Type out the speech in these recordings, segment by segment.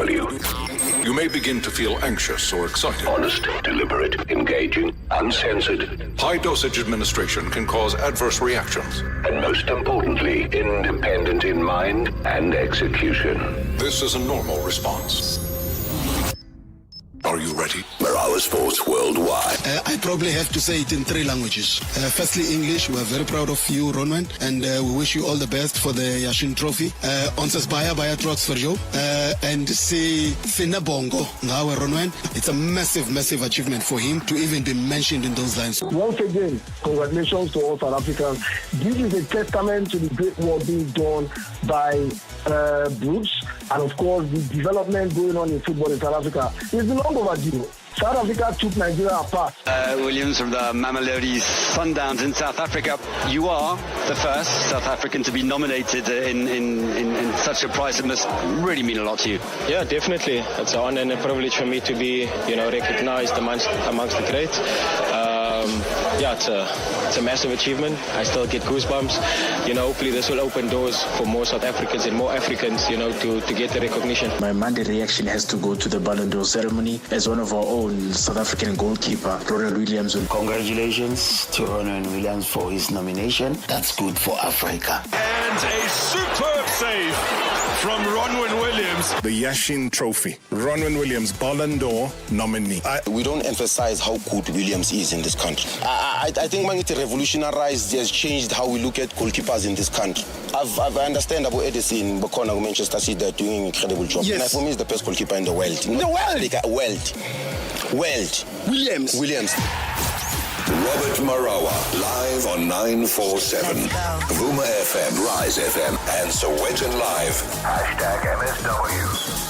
W. You may begin to feel anxious or excited. Honest, deliberate, engaging, uncensored. High-dosage administration can cause adverse reactions. And most importantly, independent in mind and execution. This is a normal response. Are you ready? Marawa Sports Worldwide. I probably have to say it in 3 languages. Firstly, English. We're very proud of you, Ronin, and we wish you all the best for the Yashin Trophy. Ons baya trucks for you. And see Bongo, ngawe Ronin. It's a massive, massive achievement for him to even be mentioned in those lines. Once again, congratulations to all South Africans. This is a testament to the great work being done by Bruce, and of course the development going on in football in South Africa is long overdue. South Africa took Nigeria apart. Williams from the Mamelodi Sundowns in South Africa. You are the first South African to be nominated in such a prize. It must really mean a lot to you. Yeah, definitely. It's an honor and a privilege for me to be, recognized amongst the greats. It's a massive achievement. I still get goosebumps. Hopefully this will open doors for more South Africans and more Africans, to get the recognition. My Monday reaction has to go to the Ballon ceremony as one of our own South African goalkeeper, Ronin Williams. Congratulations to Ronin Williams for his nomination. That's good for Africa. And a superb save from Ronin Williams. The Yashin Trophy. Ronin Williams, Ballon d'Or nominee. We don't emphasize how good Williams is in this country. I think Mangiti revolutionized, has changed how we look at goalkeepers in this country. I understand about Edison, Bokona, Manchester City, they're doing an incredible job. Yes. And for me, he's the best goalkeeper in the world. In the world. Williams. Robert Marawa, live on 947. Vuma FM, Rise FM, and Sowetan Live. #MSW.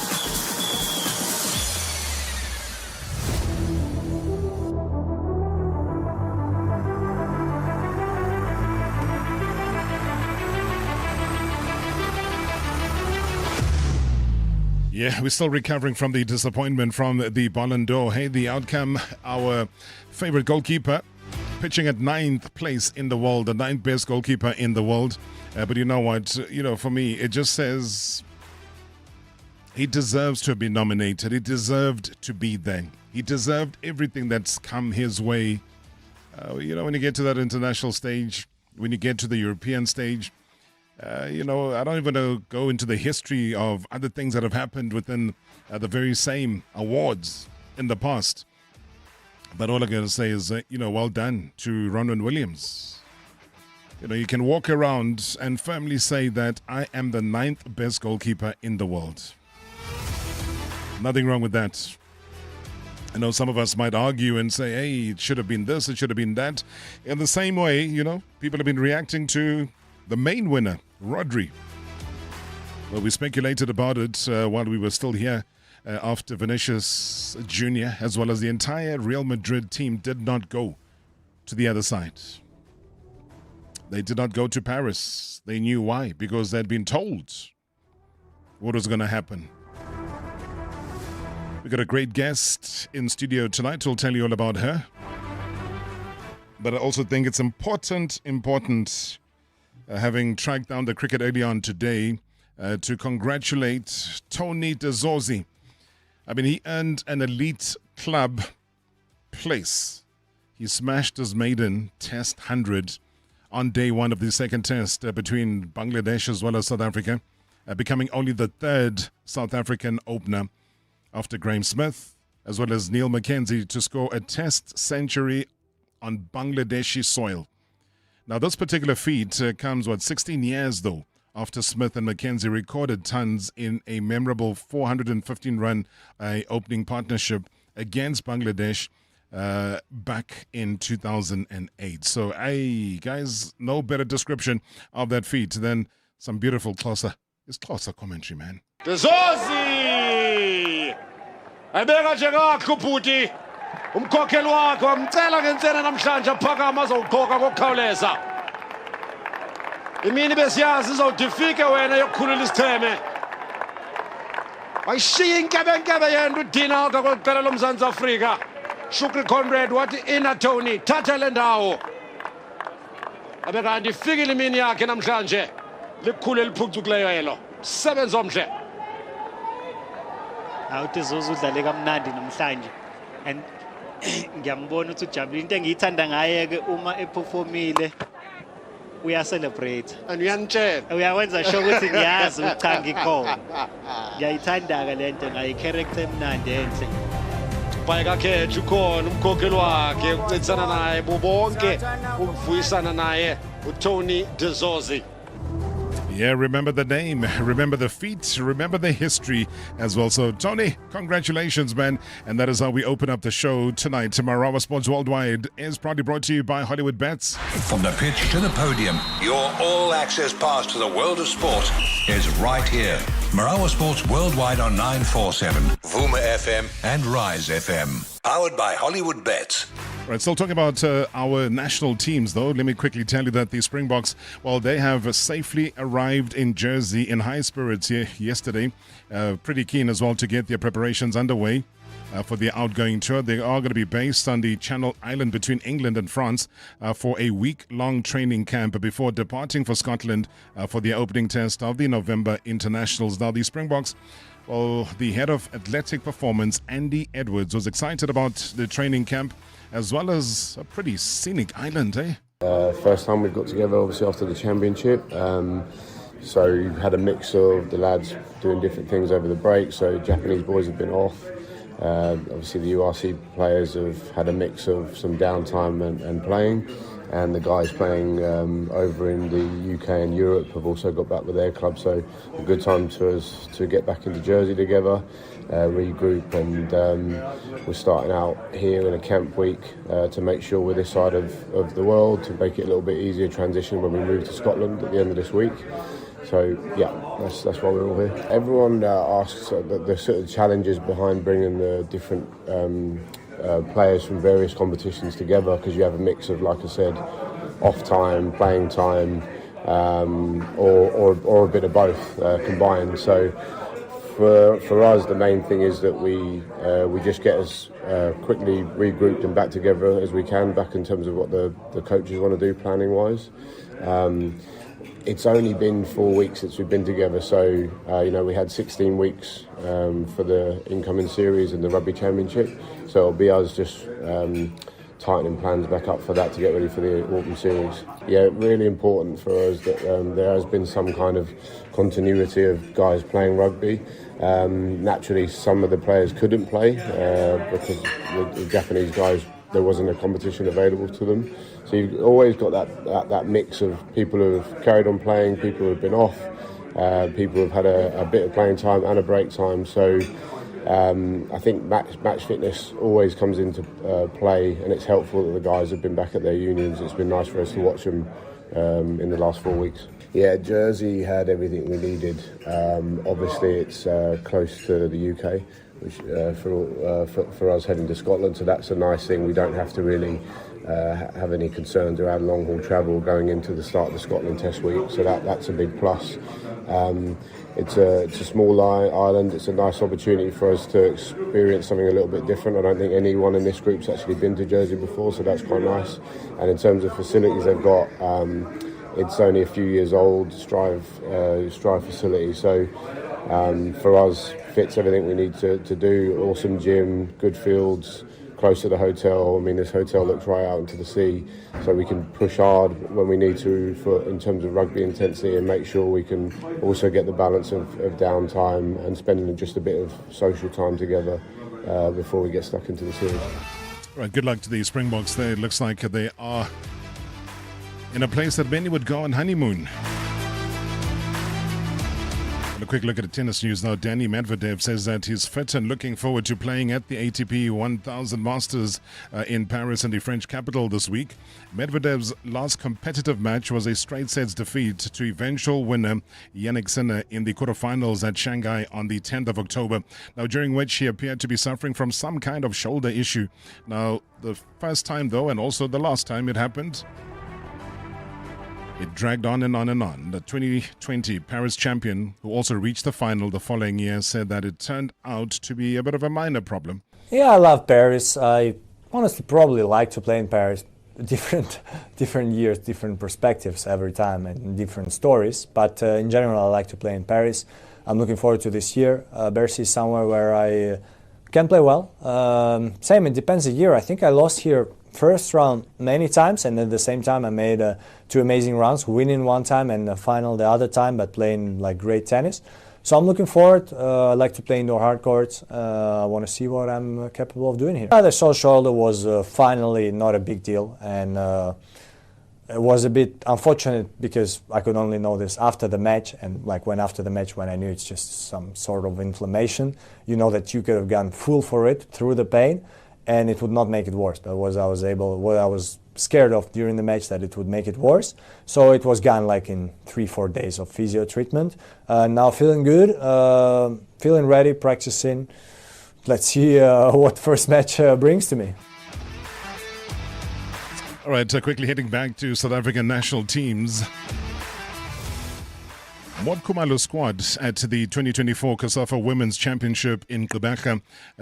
Yeah, we're still recovering from the disappointment from the Ballon d'Or. Hey, the outcome, our favorite goalkeeper pitching at 9th place in the world, the 9th best goalkeeper in the world. But you know what? For me, it just says he deserves to be nominated. He deserved to be there. He deserved everything that's come his way. When you get to that international stage, when you get to the European stage, I don't even go into the history of other things that have happened within the very same awards in the past. But all I got to say is, well done to Ronin Williams. You can walk around and firmly say that I am the 9th best goalkeeper in the world. Nothing wrong with that. I know some of us might argue and say, hey, it should have been this, it should have been that. In the same way, people have been reacting to the main winner, Rodri. Well, we speculated about it while we were still here after Vinicius Jr. as well as the entire Real Madrid team did not go to the other side. They did not go to Paris. They knew why, because they'd been told what was going to happen. We've got a great guest in studio tonight who'll tell you all about her. But I also think it's important, having tracked down the cricket early on today, to congratulate Tony Dezorzi. He earned an elite club place. He smashed his maiden Test 100 on day 1 of the second Test between Bangladesh as well as South Africa, becoming only the 3rd South African opener after Graeme Smith as well as Neil McKenzie to score a Test century on Bangladeshi soil. Now, this particular feat comes, 16 years, though, after Smith and McKenzie recorded tons in a memorable 415-run opening partnership against Bangladesh back in 2008. So, guys, no better description of that feat than some beautiful Xhosa commentary, man. Dezorzi! Ebeka njengakho ubhuti. Umkhokheli wakhe wamcela ngentsena namhlanje aphakama azowugqoka ngokukhawuleza. Imini besiyazi izodifike wena yokukhulula isicheme. Wayishiya inkebenkebe yena udina kwakuqala loMzantsi Afrika. Shukri Conrad wathi ina Tony thatha le ndawo. Abekanti ifikile imini yakhe namhlanje. Likhulu eliphucukileyo elo. Sebenza omhle. awuthi Zuzu udlale kamnandi namhlanje and ngiyambona ukuthi ujabulile into engiyithanda ngaye ke uma eperformile uyacelebrate and uyanitshela uyawenza sure ukuthi ngiyazi cha ngikhona ngiyayithanda ke lento ngaye character emnandi enhle bhayeka khethu khona umkhokheli wakhe ucetsana naye bonke ukuvuyisana naye uTony Dezozi. Yeah, remember the name, remember the feat, remember the history as well. So, Tony, congratulations, man. And that is how we open up the show tonight. Marawa Sports Worldwide is proudly brought to you by Hollywood Bets. From the pitch to the podium, your all-access pass to the world of sport is right here. Marawa Sports Worldwide on 947, Vuma FM and Rise FM. Powered by Hollywood Bets. Right, still talking about our national teams, though. Let me quickly tell you that the Springboks, well, they have safely arrived in Jersey in high spirits here yesterday. Pretty keen as well to get their preparations underway for the outgoing tour. They are going to be based on the Channel Island between England and France for a week-long training camp before departing for Scotland for the opening test of the November internationals. Now, the Springboks, well, the head of athletic performance, Andy Edwards, was excited about the training camp as well as a pretty scenic island, eh? First time we've got together, obviously, after the championship. So you've had a mix of the lads doing different things over the break. So Japanese boys have been off. Obviously, the URC players have had a mix of some downtime and playing. And the guys playing over in the UK and Europe have also got back with their club. So a good time for us to get back into Jersey together, regroup, and we're starting out here in a camp week to make sure we're this side of the world, to make it a little bit easier transition when we move to Scotland at the end of this week. So yeah, that's why we're all here. Everyone asks the sort of challenges behind bringing the different players from various competitions together, because you have a mix of, like I said, off time, playing time, or a bit of both combined. So for us, the main thing is that we just get as quickly regrouped and back together as we can, back in terms of what the coaches want to do planning wise. It's only been 4 weeks since we've been together, so we had 16 weeks for the incoming series and the Rugby Championship, so it'll be us just tightening plans back up for that to get ready for the autumn series. Yeah, really important for us that there has been some kind of continuity of guys playing rugby. Naturally, some of the players couldn't play because the Japanese guys, there wasn't a competition available to them. So you've always got that mix of people who have carried on playing, people who have been off, people who have had a bit of playing time and a break time. So I think match fitness always comes into play, and it's helpful that the guys have been back at their unions. It's been nice for us to watch them in the last 4 weeks. Yeah, Jersey had everything we needed. Obviously, it's close to the UK, which for us heading to Scotland, so that's a nice thing. We don't have to really have any concerns around long haul travel going into the start of the Scotland Test week, so that's a big plus. It's a small island. It's a nice opportunity for us to experience something a little bit different. I don't think anyone in this group's actually been to Jersey before, so that's quite nice. And in terms of facilities they've got, it's only a few years old, Strive facility, so for us fits everything we need to do. Awesome gym, good fields, close to the hotel. I mean, this hotel looks right out into the sea, so we can push hard when we need to in terms of rugby intensity, and make sure we can also get the balance of downtime and spending just a bit of social time together before we get stuck into the series. Right, good luck to the Springboks there. It looks like they are in a place that many would go on honeymoon. A quick look at the tennis news now. Danny Medvedev says that he's fit and looking forward to playing at the ATP 1000 Masters in Paris in the French capital this week. Medvedev's last competitive match was a straight sets defeat to eventual winner Yannick Sinner in the quarterfinals at Shanghai on the 10th of October. Now, during which he appeared to be suffering from some kind of shoulder issue. Now, the first time though, and also the last time it happened, it dragged on and on and on. The 2020 Paris champion, who also reached the final the following year, said that it turned out to be a bit of a minor problem. Yeah, I love Paris. I honestly probably like to play in Paris. Different years, different perspectives every time, and different stories. But in general, I like to play in Paris. I'm looking forward to this year. Bercy is somewhere where I can play well. Same, it depends the year. I think I lost here first round many times, and at the same time I made 2 amazing rounds, winning one time and the final the other time, but playing like great tennis. So I'm looking forward. I like to play indoor hard courts. I want to see what I'm capable of doing here. The sore shoulder was finally not a big deal, and it was a bit unfortunate because I could only know this after the match, and like after the match when I knew it's just some sort of inflammation, you know that you could have gone full for it through the pain, and it would not make it worse. But what I was scared of during the match, that it would make it worse. So it was gone like in 3-4 days of physio treatment. Now feeling good, feeling ready, practicing. Let's see what first match brings to me. All right, quickly heading back to South African national teams. Maud Khumalo's squad at the 2024 COSAFA Women's Championship in Gqeberha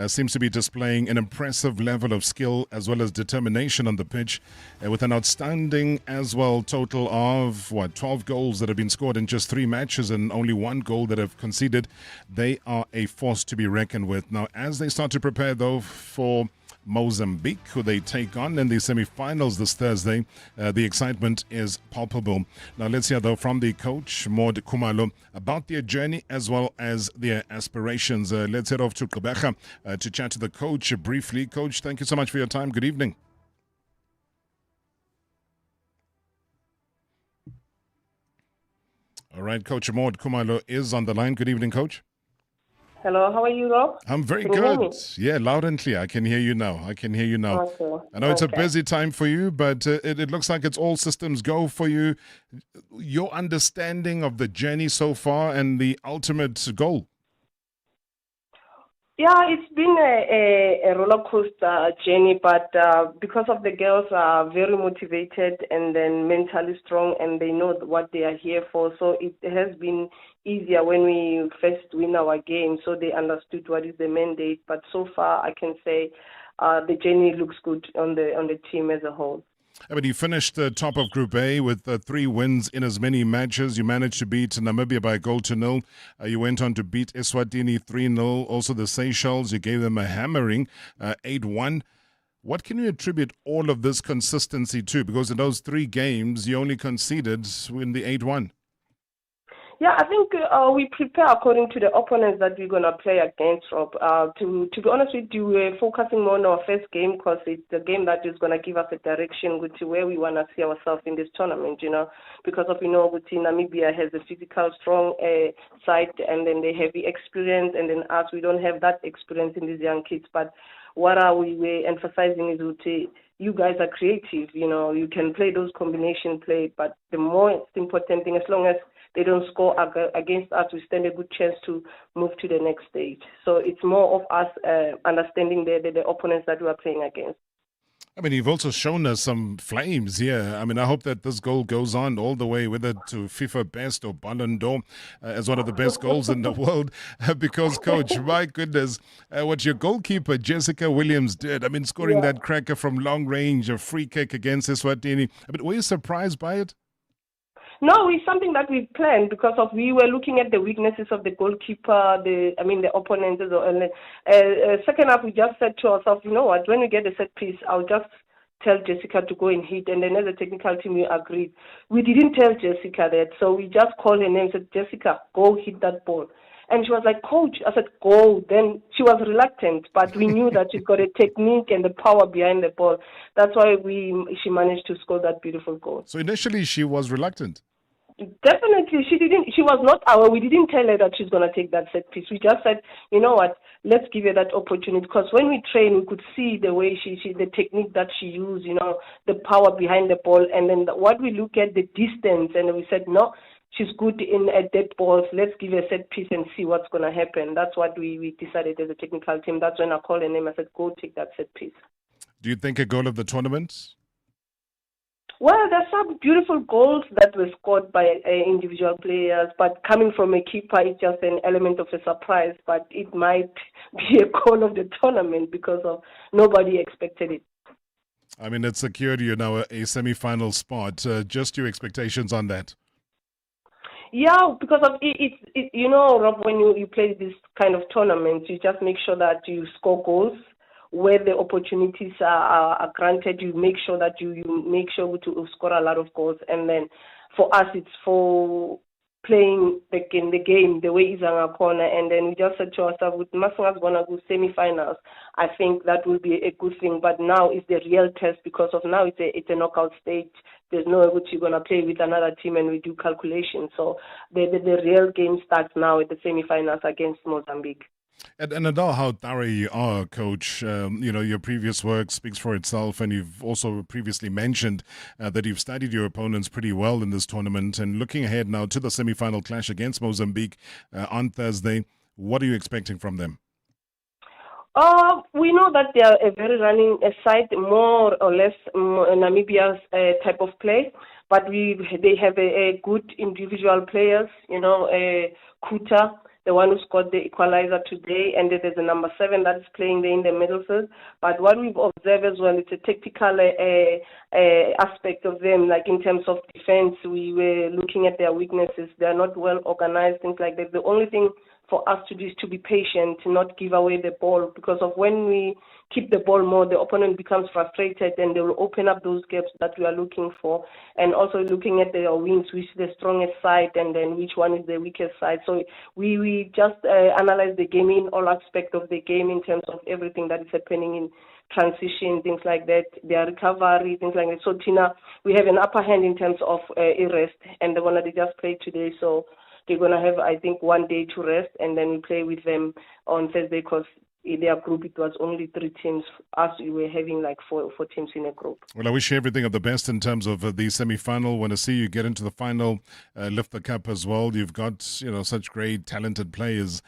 seems to be displaying an impressive level of skill as well as determination on the pitch, with an outstanding as well total of 12 goals that have been scored in just 3 matches and only 1 goal that have conceded. They are a force to be reckoned with. Now, as they start to prepare though for Mozambique, who they take on in the semi-finals this Thursday, the excitement is palpable. Now let's hear though from the coach Maud Khumalo about their journey as well as their aspirations. Let's head off to Gqeberha to chat to the coach briefly. Coach, thank you so much for your time. Good evening. All right, Coach Maud Khumalo is on the line. Good evening, Coach. Hello, how are you, Rob? I'm very Can you hear good. me? Yeah, loud and clear. I can hear you now. Okay. I know it's a busy time for you, but it looks like it's all systems go for you. Your understanding of the journey so far and the ultimate goal. Yeah, it's been a roller coaster journey, but because of the girls are very motivated and then mentally strong, and they know what they are here for, so it has been easier when we first win our game, so they understood what is the mandate. But so far, I can say the journey looks good on the team as a whole. I mean, you finished top of Group A with 3 wins in as many matches. You managed to beat Namibia by a goal to 0. You went on to beat Eswatini 3-0. Also the Seychelles, you gave them a hammering, 8-1. What can you attribute all of this consistency to? Because in those 3 games, you only conceded in the 8-1. Yeah, I think we prepare according to the opponents that we're going to play against, Rob. To be honest with you, we're focusing more on our first game because it's the game that is going to give us a direction to where we want to see ourselves in this tournament, because of, Namibia has a physical, strong side, and then they have the experience, and then us, we don't have that experience in these young kids. But what we're emphasizing is that you guys are creative, you can play those combination play, but the most important thing, as long as they don't score against us, we stand a good chance to move to the next stage. So it's more of us understanding the opponents that we are playing against. I mean, you've also shown us some flames here. I mean, I hope that this goal goes on all the way, whether to FIFA Best or Ballon d'Or, as one of the best goals in the world. Because, Coach, my goodness, what your goalkeeper, Jessica Williams, did, I mean, scoring that cracker from long range, a free kick against Eswatini. I mean, were you surprised by it? No, it's something that we planned because we were looking at the weaknesses of the goalkeeper, the opponents. Second half, we just said to ourselves, you know what, when we get the set piece, I'll just tell Jessica to go and hit. And then as a technical team, we agreed. We didn't tell Jessica that, so we just called her name and said, Jessica, go hit that ball. And she was like, Coach, I said, go. Then she was reluctant, but we knew that she's got a technique and the power behind the ball. That's why she managed to score that beautiful goal. So initially she was reluctant. Definitely, she was not we didn't tell her that she's going to take that set piece. We just said, you know what, let's give her that opportunity, because when we train, we could see the way the technique that she used, the power behind the ball, and then what we look at the distance, and we said, no, she's good at dead balls. Let's give her a set piece and see what's going to happen. That's what we decided as a technical team. That's when I called her name. I said, go take that set piece. Do you think a goal of the tournament? Well, there's some beautiful goals that were scored by individual players, but coming from a keeper, it's just an element of a surprise. But it might be a goal of the tournament because nobody expected it. I mean, it secured you now a semi-final spot. Just your expectations on that? Yeah, because of it, you know, Rob, when you play this kind of tournaments, you just make sure that you score goals where the opportunities are granted. You make sure that you make sure to score a lot of goals, and then for us, it's for playing the game the way Izanga corner, and then we just said to ourselves, with Masinga's gonna go semi-finals, I think that will be a good thing. But now it's the real test, because of now it's a knockout stage. There's no way you're gonna play with another team and we do calculations. So the real game starts now at the semi-finals against Mozambique. And I know how thorough you are, Coach. Your previous work speaks for itself, and you've also previously mentioned that you've studied your opponents pretty well in this tournament. And looking ahead now to the semi-final clash against Mozambique on Thursday, what are you expecting from them? We know that they are a very running side, more or less Namibia's type of play, but they have a good individual players, Kuta, the one who scored the equalizer today, and there's a number 7 that is playing there in the middle field. But what we've observed as well, it's a tactical aspect of them, like in terms of defense. We were looking at their weaknesses. They're not well organized, things like that. The only thing for us to do is to be patient, to not give away the ball, because of when we keep the ball more, the opponent becomes frustrated and they will open up those gaps that we are looking for. And also looking at their wings, which is the strongest side and then which one is the weakest side. So we just analyze the game in all aspects of the game in terms of everything that is happening in transition, things like that, their recovery, things like that. So Tina, we have an upper hand in terms of rest, and the one that they just played today. So they're going to have, I think, 1 day to rest, and then we play with them on Thursday, because in their group it was only 3 teams. Us, we were having like four teams in a group. Well, I wish you everything of the best in terms of the semi-final. Want to see you get into the final, lift the cup as well. You've got such great, talented players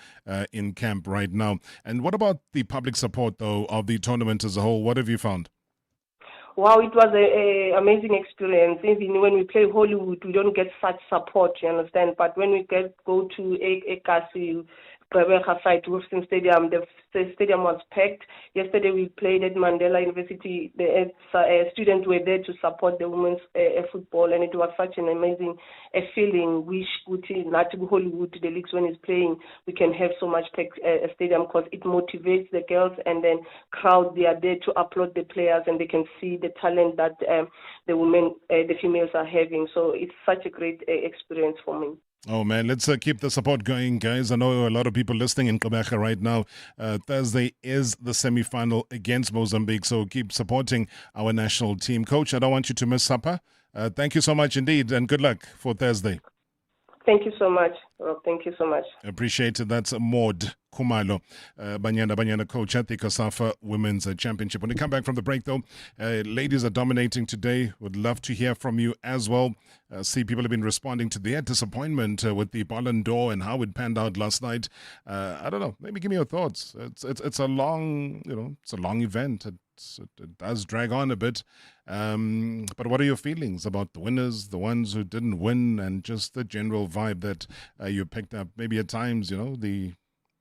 in camp right now. And what about the public support, though, of the tournament as a whole? What have you found? Wow, it was an amazing experience. Even when we play Hollywood, we don't get such support, you understand? But when we go to Ekasi, site, Wolfson Stadium, the stadium was packed. Yesterday we played at Mandela University. The students were there to support the women's football, and it was such an amazing feeling. Wish Hollywood, the leagues when it's playing, we can have so much packed stadium, because it motivates the girls, and then crowd, they are there to applaud the players, and they can see the talent that the females are having. So it's such a great experience for me. Oh, man, let's keep the support going, guys. I know a lot of people listening in Gqeberha right now. Thursday is the semi-final against Mozambique, so keep supporting our national team. Coach, I don't want you to miss supper. Thank you so much indeed, and good luck for Thursday. Thank you so much, Rob. Thank you so much. Appreciate it. That's Maud Khumalo, Banyana coach at the COSAFA Women's Championship. When we come back from the break, though, ladies are dominating today. Would love to hear from you as well. See, people have been responding to their disappointment with the Ballon d'Or and how it panned out last night. I don't know. Maybe give me your thoughts. It's a long, it's a long event. It does drag on a bit. But what are your feelings about the winners, the ones who didn't win, and just the general vibe that you picked up? Maybe at times, the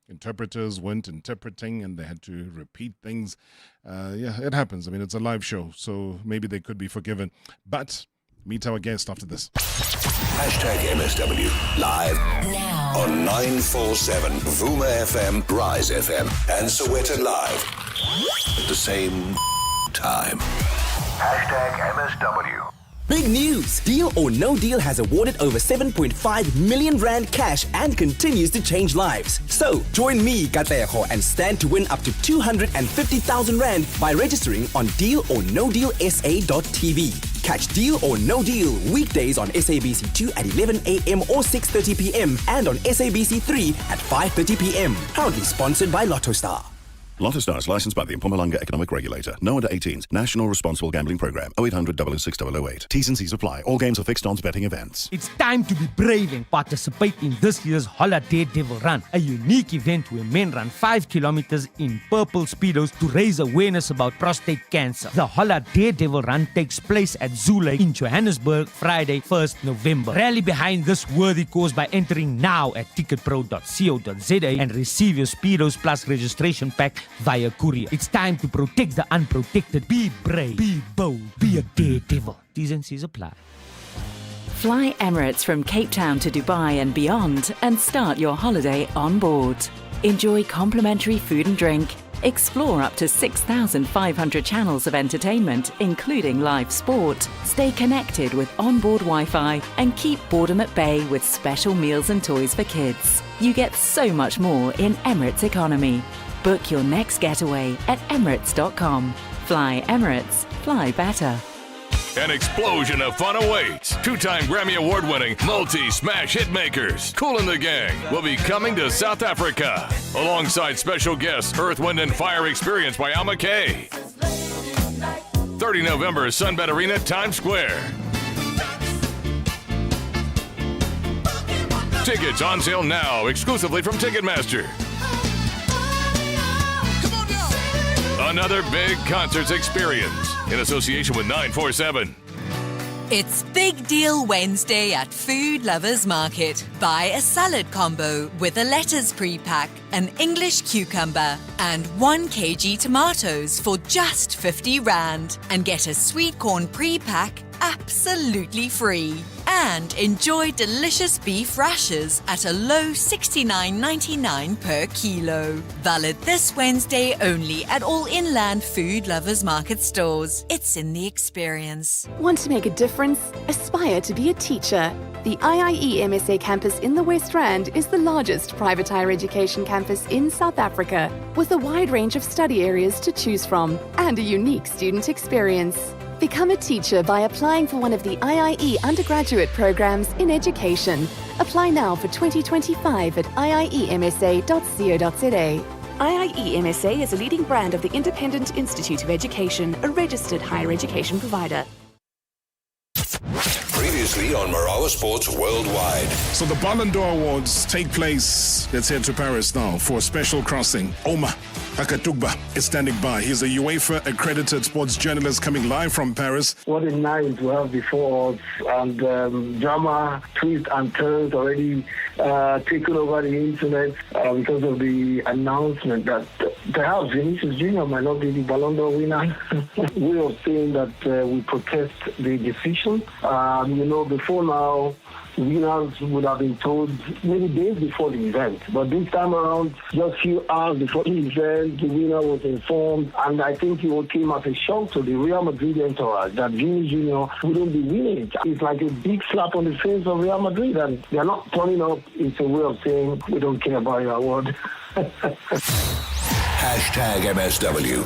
interpreters weren't interpreting and they had to repeat things. It happens. I mean, it's a live show, so maybe they could be forgiven. But meet our guest after this. #MSW live now on 947 Vuma FM, Rise FM, and Sowetan Live at the same time. #MSW. Big news! Deal or No Deal has awarded over 7.5 million rand cash and continues to change lives. So, join me, Katleho, and stand to win up to 250,000 rand by registering on dealornodealsa.tv. Catch Deal or No Deal weekdays on SABC2 at 11 a.m. or 6:30 p.m. and on SABC3 at 5:30 p.m. Proudly sponsored by LottoStar. LottoStar is licensed by the Mpumalanga Economic Regulator. No under 18s. National Responsible Gambling Program. 0800 006 008. T's and C's apply. All games are fixed odds betting events. It's time to be brave and participate in this year's Holla Daredevil Run, a unique event where men run 5 kilometers in purple speedos to raise awareness about prostate cancer. The Holla Daredevil Run takes place at Zoo Lake in Johannesburg, Friday, 1st November. Rally behind this worthy cause by entering now at ticketpro.co.za and receive your speedos plus registration pack via courier. It's time to protect the unprotected. Be brave, be bold, be a daredevil. T's and C's apply. Fly Emirates from Cape Town to Dubai and beyond and start your holiday on board. Enjoy complimentary food and drink. Explore up to 6,500 channels of entertainment, including live sport. Stay connected with onboard Wi-Fi and keep boredom at bay with special meals and toys for kids. You get so much more in Emirates Economy. Book your next getaway at emirates.com. Fly Emirates. Fly better. An explosion of fun awaits. Two-time Grammy Award-winning multi-smash hitmakers, Kool and the Gang, will be coming to South Africa. Alongside special guests, Earth, Wind and Fire Experience by Alma K. 30 November, Sunbet Arena, Times Square. Tickets on sale now, exclusively from Ticketmaster. Another big concerts experience in association with 947. It's Big Deal Wednesday at Food Lovers Market. Buy a salad combo with a lettuce pre-pack, an English cucumber, and 1 kg tomatoes for just 50 Rand. And get a sweet corn pre-pack absolutely free. And enjoy delicious beef rashers at a low $69.99 per kilo. Valid this Wednesday only at all inland Food Lovers Market stores. It's in the experience. Want to make a difference? Aspire to be a teacher. The IIE MSA campus in the West Rand is the largest private higher education campus in South Africa, with a wide range of study areas to choose from and a unique student experience. Become a teacher by applying for one of the IIE undergraduate programs in education. Apply now for 2025 at iiemsa.co.za. IIE MSA is a leading brand of the Independent Institute of Education, a registered higher education provider. Previously on Marawa Sports Worldwide. So the Ballon d'Or Awards take place. Let's head to Paris now for a special crossing. Omar Akatugba is standing by. He's a UEFA accredited sports journalist coming live from Paris. What a night we have before us, and drama, twists and turns already taken over the internet because of the announcement that perhaps Vinicius Jr. might not be the Ballon d'Or winner. We are saying that we protest the decision. Before now, winners would have been told maybe days before the event. But this time around, just a few hours before the event, the winner was informed. And I think it came as a shock to the Real Madrid entourage that Vinicius Jr. wouldn't be winning. It's like a big slap on the face of Real Madrid. And they're not turning up. It's a way of saying, we don't care about your award. #MSW.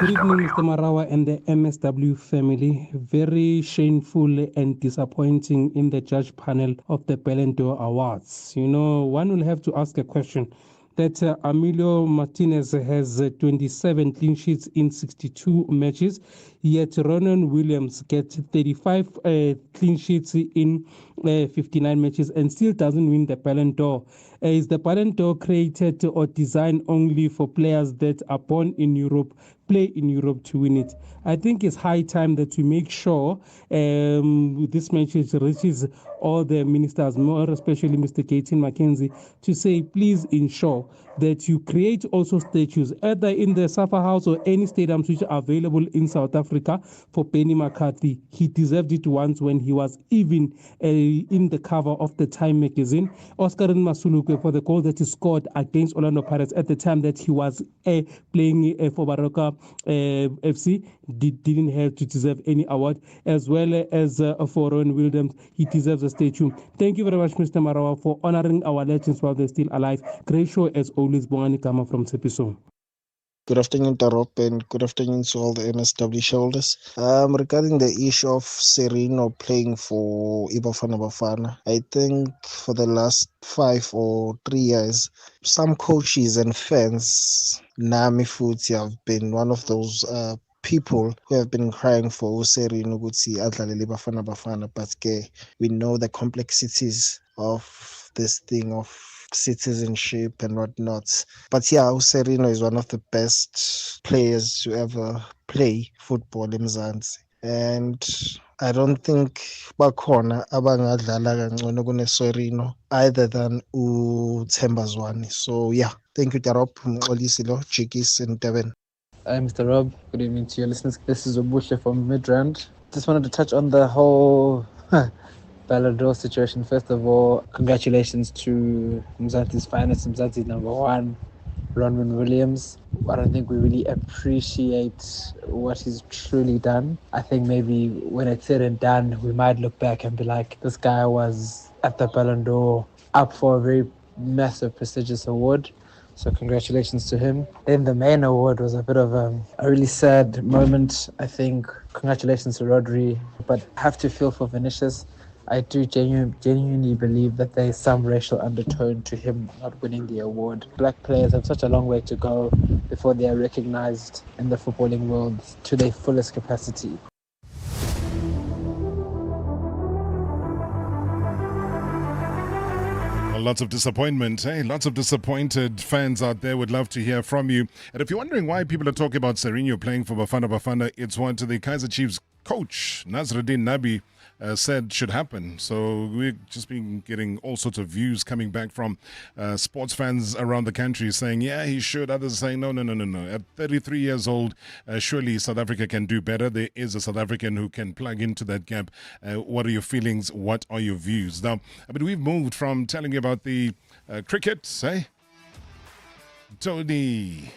Good evening, Mr. Marawa and the MSW family. Very shameful and disappointing in the judge panel of the Ballon d'Or Awards. One will have to ask a question. That Emilio Martinez has 27 clean sheets in 62 matches, yet Ronin Williams gets 35 clean sheets in 59 matches and still doesn't win the Ballon d'Or. Is the Ballon d'Or created or designed only for players that are born in Europe, play in Europe to win it? I think it's high time that we make sure this message reaches all the ministers, more especially Mr. Gaten McKenzie, to say, please ensure that you create also statues, either in the Safa House or any stadiums which are available in South Africa for Benny McCarthy. He deserved it once when he was even in the cover of the Time magazine. Oscar Masuluke for the goal that he scored against Orlando Pirates at the time that he was playing for Baroka FC didn't have to deserve any award, as well as for Rowan Williams. He deserves a statue. Thank you very much, Mr. Marawa, for honoring our legends while they're still alive. Great show as always. Bongani Kama from Sepiso. Good afternoon, Tarop, and good afternoon to all the MSW shoulders. Regarding the issue of Sereno playing for Ibafana Bafana, I think for the last 5 or 3 years, some coaches and fans, Nami Futi, have been one of those people who have been crying for Sereno Gutsi Adlalele Bafana Bafana, but we know the complexities of this thing of citizenship and whatnot. But Sereno is one of the best players to ever play football in Mzansi. And I don't think bakhona abangadlala kangcono kuneSereno either than uThemba Zwane. So thank you, Tarop, Mxolisilo, Chikis, and Devin. Hi, Mr. Rob. Good evening to your listeners. This is Obushe from Midrand. Just wanted to touch on the whole Ballon d'Or situation. First of all, congratulations to Mzansi's finest, Mzansi #1, Ronin Williams. I don't think we really appreciate what he's truly done. I think maybe when it's said and done, we might look back and be like, this guy was at the Ballon d'Or up for a very massive, prestigious award. So congratulations to him. Then the main award was a bit of a really sad moment, I think. Congratulations to Rodri, but I have to feel for Vinicius. I do genuinely believe that there is some racial undertone to him not winning the award. Black players have such a long way to go before they are recognized in the footballing world to their fullest capacity. Lots of disappointment. Hey, lots of disappointed fans out there would love to hear from you. And if you're wondering why people are talking about Sereno playing for Bafana Bafana, it's what the Kaizer Chiefs coach, Nasruddin Nabi, said should happen. So we've just been getting all sorts of views coming back from sports fans around the country saying, yeah, he should. Others saying, no. At 33 years old, surely South Africa can do better. There is a South African who can plug into that gap. What are your feelings? What are your views? Now, we've moved from telling you about the cricket, say, Tony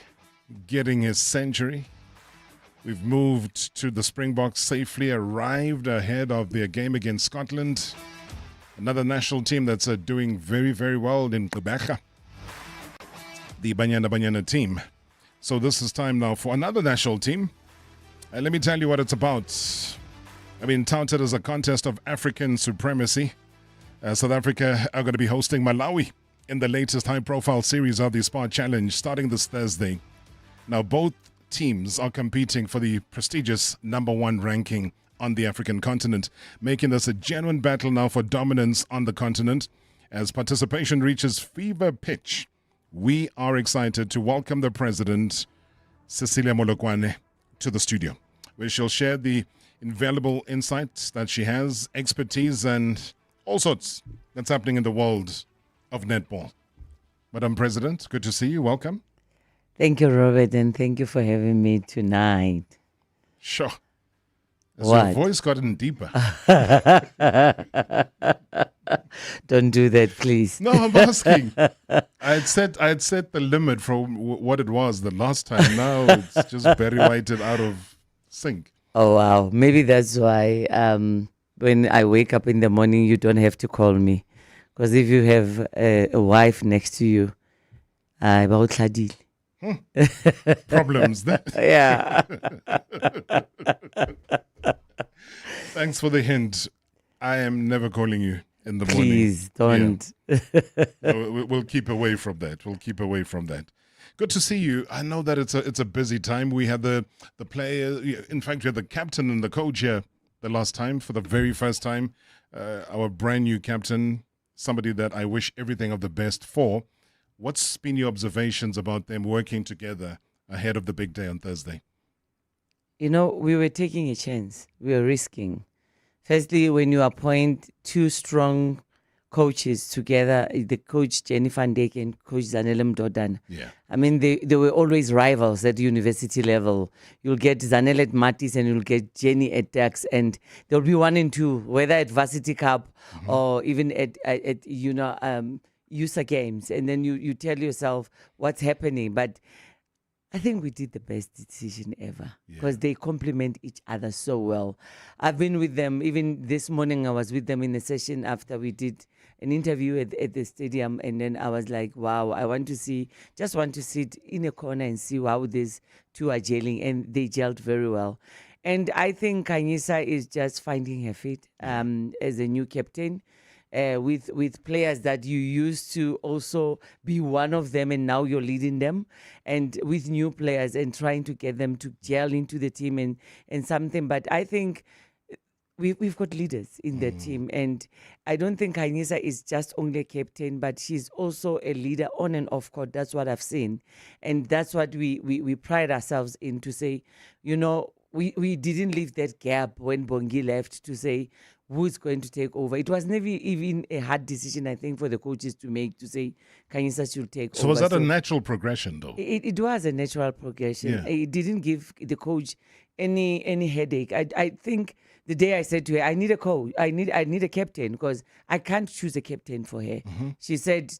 getting his century. We've moved to the Springboks safely arrived ahead of their game against Scotland. Another national team that's doing very, very well in Quebec, the Banyana team. So this is time now for another national team. Let me tell you what it's about. Touted as a contest of African supremacy. South Africa are going to be hosting Malawi in the latest high-profile series of the Spar Challenge starting this Thursday. Now, both teams are competing for the prestigious #1 ranking on the African continent, making this a genuine battle now for dominance on the continent. As participation reaches fever pitch, we are excited to welcome the president, Cecilia Molokwane, to the studio, where she'll share the invaluable insights that she has, expertise, and all sorts that's happening in the world of netball. Madam President, good to see you. Welcome. Thank you, Robert, and thank you for having me tonight. Sure. Has What? your voice gotten deeper? Don't do that, please. No, I'm asking. I had set the limit from what it was the last time. Now it's just very weighted out of sync. Oh, wow. Maybe that's why when I wake up in the morning, you don't have to call me. Because if you have a wife next to you, Problems there. Yeah. Thanks for the hint. I am never calling you in the morning. Please don't. Yeah. No, we'll keep away from that. Good to see you. I know that it's a busy time. We had the player. In fact, we had the captain and the coach here the last time for the very first time. Our brand new captain, somebody that I wish everything of the best for. What's been your observations about them working together ahead of the big day on Thursday? We were taking a chance. We were risking. Firstly, when you appoint two strong coaches together, the coach Jenny van Dijk and coach Zanele Mdodana. Yeah. They were always rivals at university level. You'll get Zanele at Matis and you'll get Jenny at Dax, and there'll be 1 and 2, whether at Varsity Cup or even at USA games, and then you tell yourself what's happening. But I think we did the best decision ever because they complement each other so well. I've been with them, even this morning I was with them in a session after we did an interview at the stadium, and then I was like, wow, I want to sit in a corner and see how these two are gelling, and they gelled very well. And I think Khanyisa is just finding her feet as a new captain. With players that you used to also be one of them and now you're leading them, and with new players and trying to get them to gel into the team and something. But I think we've got leaders in the team, and I don't think Khanyisa is just only a captain, but she's also a leader on and off court. That's what I've seen, and that's what we pride ourselves in, to say, we didn't leave that gap when Bongi left, to say who is going to take over. It was never even a hard decision, I think, for the coaches to make, to say Khanyisa should take over. So was that a natural progression, though? It was a natural progression. Yeah. It didn't give the coach any headache. I think the day I said to her, I need a coach, I need a captain, because I can't choose a captain for her. She said,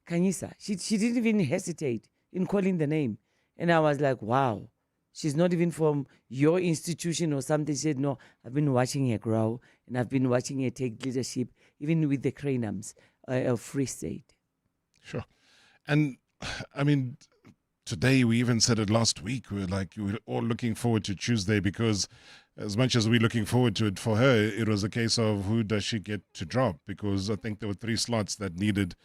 Khanyisa. She didn't even hesitate in calling the name. And I was like, wow. She's not even from your institution or something. She said, no, I've been watching her grow and I've been watching her take leadership, even with the Cranums of Free State. Sure. And I mean, today we even said it last week. We were all looking forward to Tuesday, because as much as we're looking forward to it for her, it was a case of who does she get to drop? Because I think there were 3 slots that needed,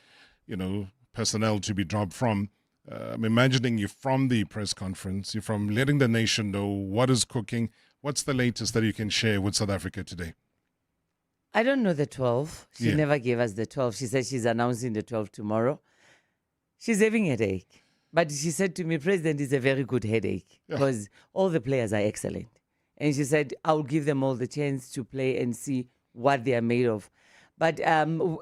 personnel to be dropped from. I'm imagining you from the press conference, you're from letting the nation know what is cooking. What's the latest that you can share with South Africa today? I don't know the 12. She Yeah. never gave us the 12. She said she's announcing the 12 tomorrow. She's having a headache. But she said to me, President, it's a very good headache because all the players are excellent. And she said, I'll give them all the chance to play and see what they are made of. But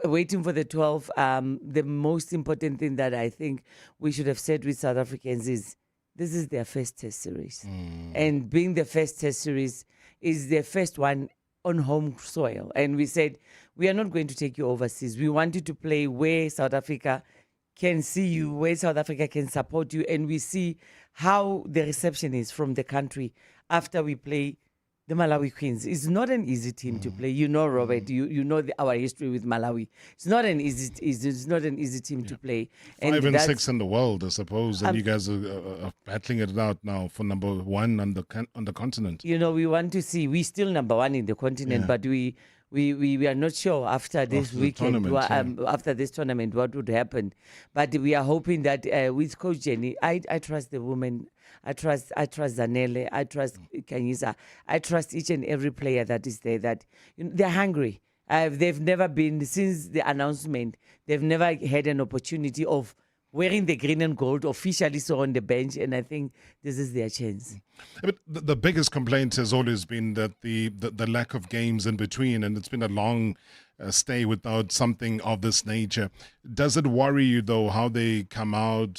waiting for the 12, the most important thing that I think we should have said with South Africans is this is their first test series. And being the first test series is their first one on home soil. And we said, we are not going to take you overseas. We want you to play where South Africa can see you, where South Africa can support you. And we see how the reception is from the country after we play the Malawi Queens. It's not an easy team to play. You know, Robert, you know our history with Malawi. It's not an easy team to play. 5 and 6 in the world, I suppose, and you guys are battling it out now for number 1 on the continent. You know, we want to see. We're still number 1 in the continent, but we are not sure after this weekend, after this tournament, what would happen. But we are hoping that with Coach Jenny, I trust the woman. I trust Zanele. I trust Khanyisa. I trust each and every player that is there. That they're hungry. They've never been, since the announcement, they've never had an opportunity of wearing the green and gold officially so on the bench, and I think this is their chance. But the biggest complaint has always been that the lack of games in between, and it's been a long stay without something of this nature. Does it worry you, though, how they come out,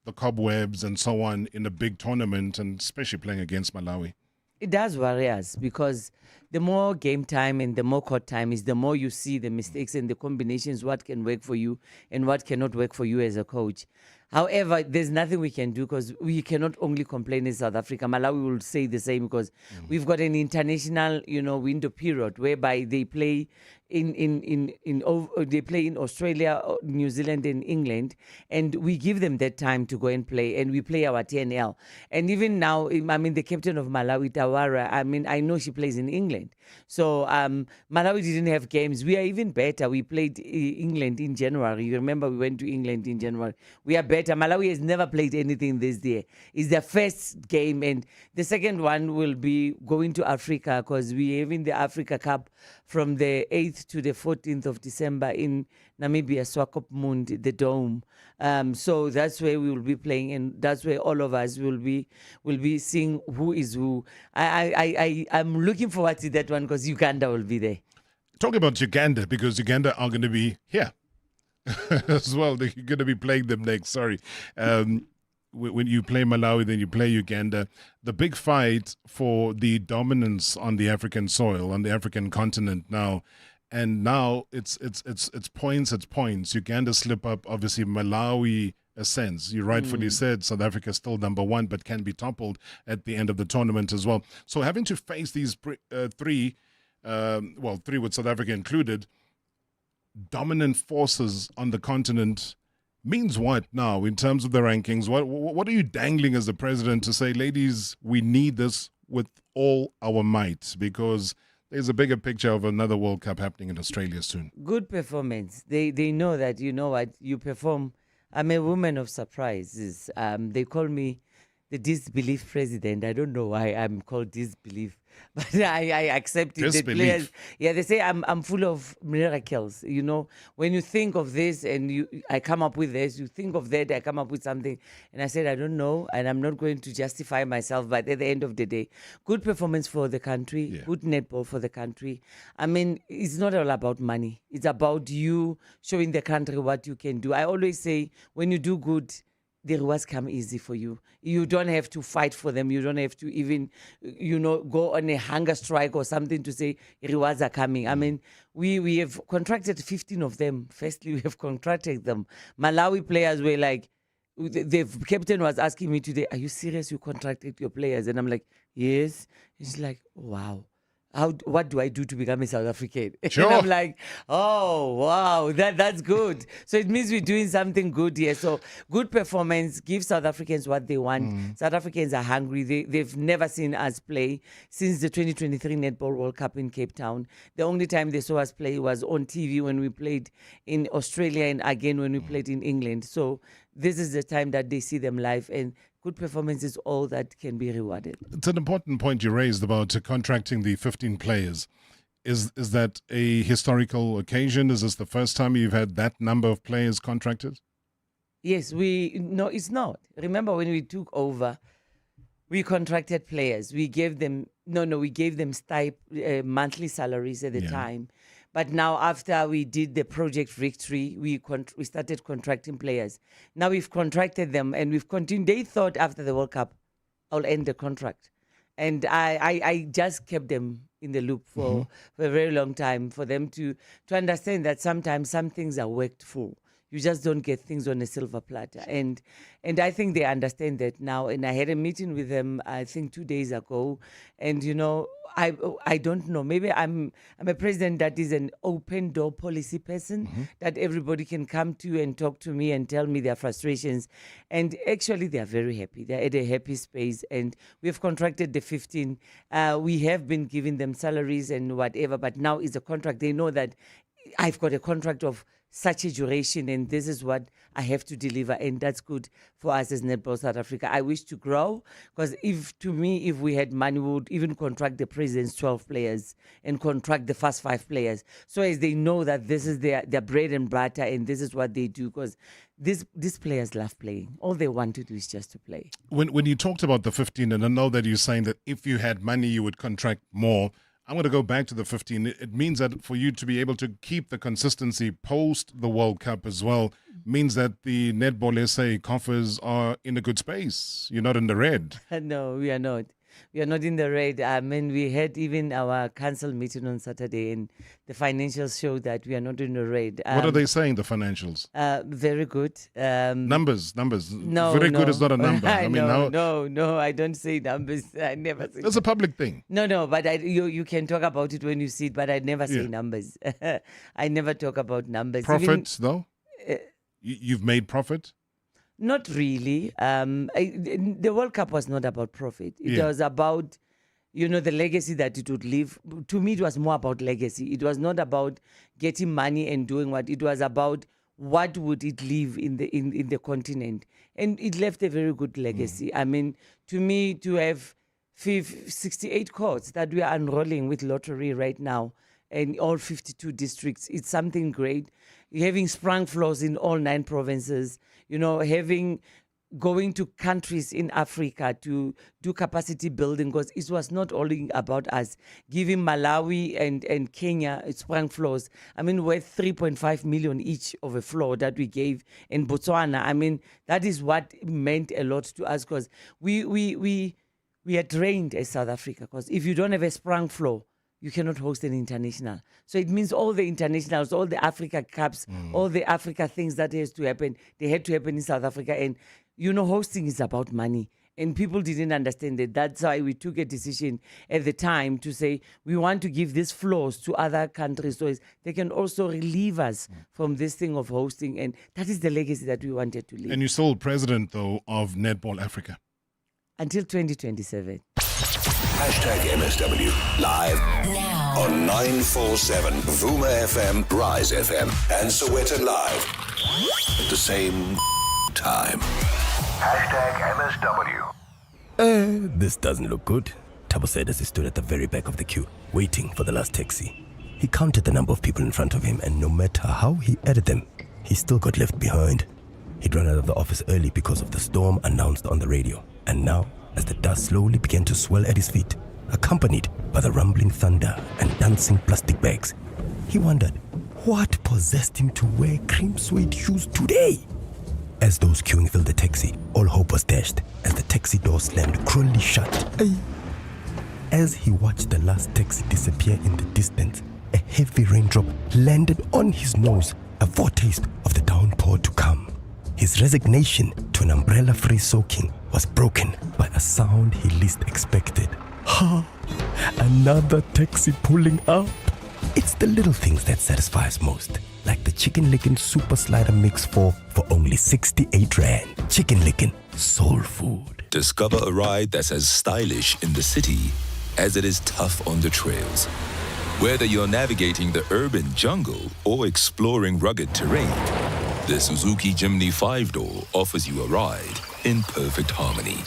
the cobwebs and so on, in a big tournament, and especially playing against Malawi? It does worry us because the more game time and the more court time is, the more you see the mistakes and the combinations, what can work for you and what cannot work for you as a coach. However, there's nothing we can do because we cannot only complain in South Africa. Malawi will say the same because we've got an international, window period whereby they play they play in Australia, New Zealand, and England, and we give them that time to go and play, and we play our TNL. And even now, the captain of Malawi, Tawara, I know she plays in England. So Malawi didn't have games. We are even better. We played England in January. You remember we went to England in January. We are better. Malawi has never played anything this year. It's their first game, and the second one will be going to Africa because we have in the Africa Cup from the 8th to the 14th of December in Namibia, Swakopmund, the Dome. So that's where we will be playing, and that's where all of us will be seeing who is who. I'm looking forward to that one because Uganda will be there. Talking about Uganda, because Uganda are going to be here as well. They're going to be playing them next. Sorry. When you play Malawi, then you play Uganda. The big fight for the dominance on the African soil, on the African continent now. And now it's points. Uganda slip up. Obviously, Malawi ascends. You rightfully said South Africa is still number 1, but can be toppled at the end of the tournament as well. So having to face these three with South Africa included, dominant forces on the continent means what now in terms of the rankings? What are you dangling as the president to say, ladies, we need this with all our might, because there's a bigger picture of another World Cup happening in Australia soon. Good performance. They know that, you know what, you perform. I'm a woman of surprises. They call me the disbelief president. I don't know why I'm called disbelief, but I accept it. The players, they say I'm full of miracles. You know, when you think of this and I come up with this, you think of that, I come up with something. And I said, I don't know, and I'm not going to justify myself, but at the end of the day, good performance for the country, good netball for the country. I mean, it's not all about money. It's about you showing the country what you can do. I always say, when you do good, the rewards come easy for you. You don't have to fight for them. You don't have to even, go on a hunger strike or something to say rewards are coming. I mean, we have contracted 15 of them. Firstly, we have contracted them. Malawi players were like, the captain was asking me today, are you serious? You contracted your players? And I'm like, yes. He's like, wow. What do I do to become a South African? Sure. And I'm like, oh, wow, that's good. So it means we're doing something good here. So good performance, give South Africans what they want. South Africans are hungry. They've never seen us play since the 2023 Netball World Cup in Cape Town. The only time they saw us play was on TV when we played in Australia and again when we played in England. So this is the time that they see them live, and good performance is all that can be rewarded. It's an important point you raised about contracting the 15 players. Is that a historical occasion? Is this the first time you've had that number of players contracted? Yes, no, it's not. Remember when we took over, we contracted players. We gave them monthly salaries at the time. But now, after we did the Project Victory, we started contracting players. Now we've contracted them and we've continued. They thought after the World Cup, I'll end the contract. And I just kept them in the loop for a very long time, for them to understand that sometimes some things are worked for. You just don't get things on a silver platter. And I think they understand that now. And I had a meeting with them, I think 2 days ago. And, I don't know. Maybe I'm a president that is an open door policy person, that everybody can come to and talk to me and tell me their frustrations. And actually, they are very happy. They're at a happy space. And we have contracted the 15. We have been giving them salaries and whatever. But now is a contract. They know that I've got a contract of such a duration, and this is what I have to deliver, and that's good for us as Netball South Africa. I wish to grow, because if we had money, we would even contract the president's 12 players and contract the first 5 players, so as they know that this is their bread and butter, and this is what they do, because these players love playing. All they want to do is just to play. When you talked about the 15, and I know that you're saying that if you had money, you would contract more, I'm going to go back to the 15. It means that for you to be able to keep the consistency post the World Cup as well, means that the Netball SA coffers are in a good space. You're not in the red. No, we are not. We are not in the red. I mean, we had even our council meeting on Saturday, and the financials show that we are not in the red. What are they saying, the financials? Very good. Numbers. No, very good is not a number. I mean, no, I don't say numbers. I never say. That's a public thing. No, but you can talk about it when you see it, but I never say numbers. I never talk about numbers. Profits, though? You've made profit? Not really. The World Cup was not about profit. It was about, the legacy that it would leave. To me, it was more about legacy. It was not about getting money and doing what. It was about what would it leave in the continent. And it left a very good legacy. I mean, to me, to have 68 courts that we are unrolling with lottery right now, in all 52 districts, it's something great. Having sprung floors in all 9 provinces, going to countries in Africa to do capacity building, because it was not only about us. Giving Malawi and Kenya sprung floors, worth 3.5 million each of a floor that we gave in Botswana. That is what meant a lot to us, because we are trained as South Africa, because if you don't have a sprung floor, you cannot host an international. So it means all the internationals, all the Africa Cups, all the Africa things that has to happen, they had to happen in South Africa. And, hosting is about money. And people didn't understand it. That's why we took a decision at the time to say we want to give these floors to other countries so they can also relieve us from this thing of hosting. And that is the legacy that we wanted to leave. And you're still president, though, of Netball Africa? Until 2027. #MSW live now on 947 Vuma FM, Rise FM, and Soweto Live at the same time. #MSW. This doesn't look good. Tabo said as he stood at the very back of the queue, waiting for the last taxi. He counted the number of people in front of him, and no matter how he added them, he still got left behind. He'd run out of the office early because of the storm announced on the radio. And now, as the dust slowly began to swell at his feet, accompanied by the rumbling thunder and dancing plastic bags, he wondered what possessed him to wear cream suede shoes today. As those queuing filled the taxi, all hope was dashed as the taxi door slammed cruelly shut. As he watched the last taxi disappear in the distance, a heavy raindrop landed on his nose, a foretaste of the downpour to come. His resignation to an umbrella-free soaking was broken by a sound he least expected. Ha! Another taxi pulling up. It's the little things that satisfy us most, like the Chicken Licken Super Slider Mix 4 for only 68 Rand. Chicken Licken, soul food. Discover a ride that's as stylish in the city as it is tough on the trails. Whether you're navigating the urban jungle or exploring rugged terrain, the Suzuki Jimny 5-door offers you a ride in perfect harmony.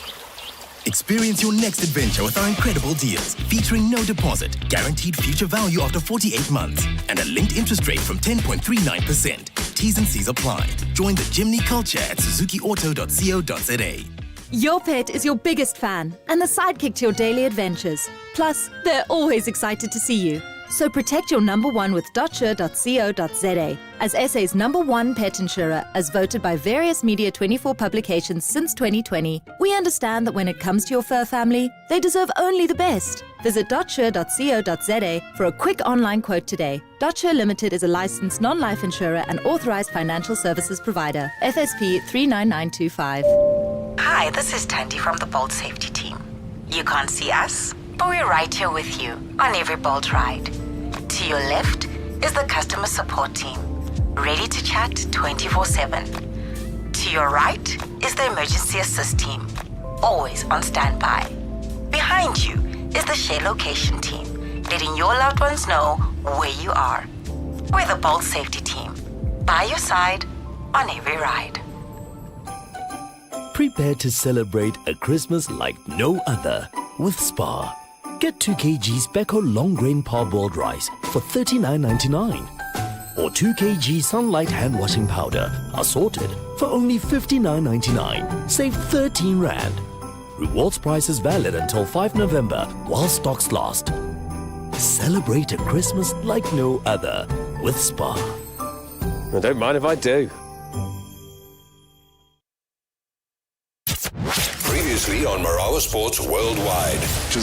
Experience your next adventure with our incredible deals, featuring no deposit, guaranteed future value after 48 months, and a linked interest rate from 10.39%. T's and C's apply. Join the Jimny culture at suzukiauto.co.za. Your pet is your biggest fan and the sidekick to your daily adventures. Plus, they're always excited to see you. So protect your number one with .sure.co.za. As SA's number one pet insurer, as voted by various Media24 publications since 2020, we understand that when it comes to your fur family, they deserve only the best. Visit .sure.co.za for a quick online quote today. .sure Limited is a licensed non-life insurer and authorized financial services provider. FSP 39925. Hi, this is Tandy from the Bolt Safety Team. You can't see us, but we're right here with you on every Bolt ride. To your left is the customer support team, ready to chat 24/7. To your right is the emergency assist team, always on standby. Behind you is the share location team, letting your loved ones know where you are. We're the Bolt Safety Team, by your side on every ride. Prepare to celebrate a Christmas like no other with Spar. Get 2 kg Speco long grain parboiled rice for $39.99 or 2 kg Sunlight hand washing powder assorted for only $59.99. Save 13 Rand. Rewards price is valid until 5 November while stocks last. Celebrate a Christmas like no other with Spar. I don't mind if I do. Previously on Marawa Sports Worldwide.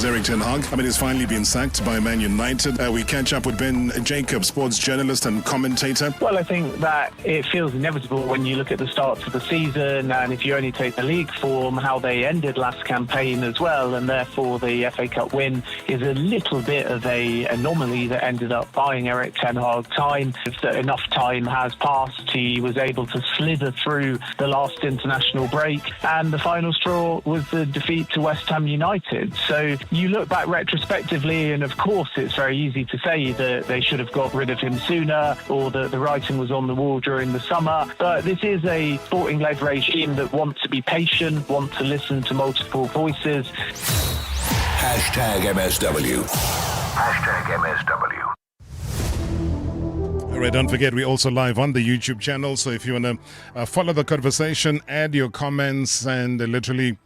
Erik he's finally been sacked by Man United. We catch up with Ben Jacob, sports journalist and commentator. Well, I think that it feels inevitable when you look at the start to the season, and if you only take the league form, how they ended last campaign as well, and therefore the FA Cup win is a little bit of an anomaly that ended up buying Erik ten Hag time. If enough time has passed, he was able to slither through the last international break, and the final straw was the defeat to West Ham United. So you look back retrospectively, and of course it's very easy to say that they should have got rid of him sooner, or that the writing was on the wall during the summer. But this is a sporting-led regime that wants to be patient, want to listen to multiple voices. #MSW. #MSW. All right, don't forget, we're also live on the YouTube channel. So if you want to follow the conversation, add your comments, and literally